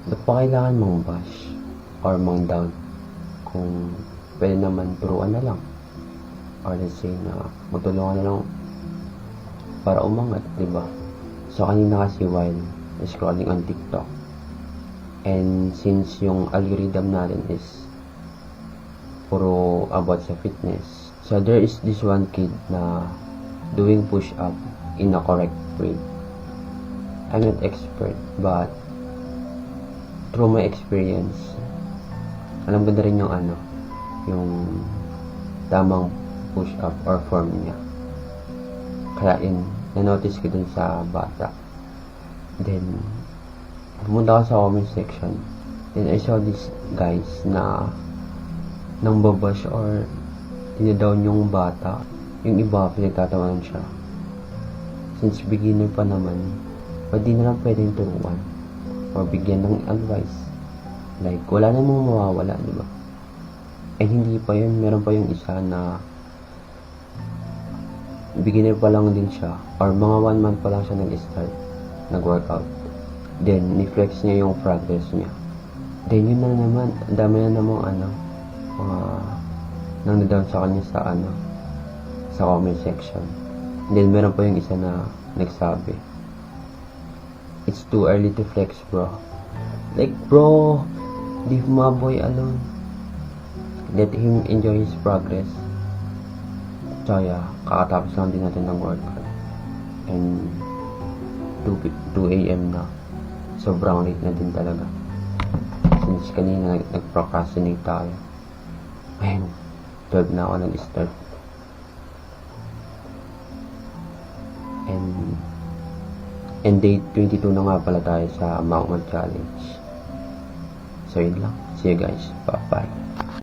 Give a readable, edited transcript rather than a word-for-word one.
Ba't pa kailangan mong bash or mang down kung pwede naman turuan na lang, or let's say na magtulungan na lang para umangat, diba? So kanina kasi while scrolling on TikTok, and since yung algorithm natin is puro about sa fitness, so there is this one kid na doing push up in a correct way. I'm not expert, but through my experience, alam ko na rin yung yung tamang push up or form niya. Kaya na-notice ko dun sa bata. Then pumunta ako sa comment section, then I saw these guys na nang babash or tinadown yung bata. Yung iba pinagtatawanan siya. Since beginner pa naman, pwede na lang pwedeng turuan or bigyan ng advice. Like, wala namang mawawala, di ba? And hindi pa yun, meron pa yung isa na beginner pa lang din siya, or mga 1 month pa lang siya nag-start, nag-workout. Then, ni-flex niya yung progress niya. Then, yun na naman, dami na namang nang down sa kanya sa comment section. Then, meron pa yung isa na nagsabi, "It's too early to flex, bro." Like, bro, leave my boy alone. Let him enjoy his progress. So, yeah, kakatapos lang din natin ng workout. And 2 a.m. na. Sobrang late na din talaga. Since kanina nag-procrastinate tayo. Ayun, 12 na ako nag-start. And day 22 na nga pala tayo sa Mount Challenge. So, yun lang. See you guys. Bye-bye.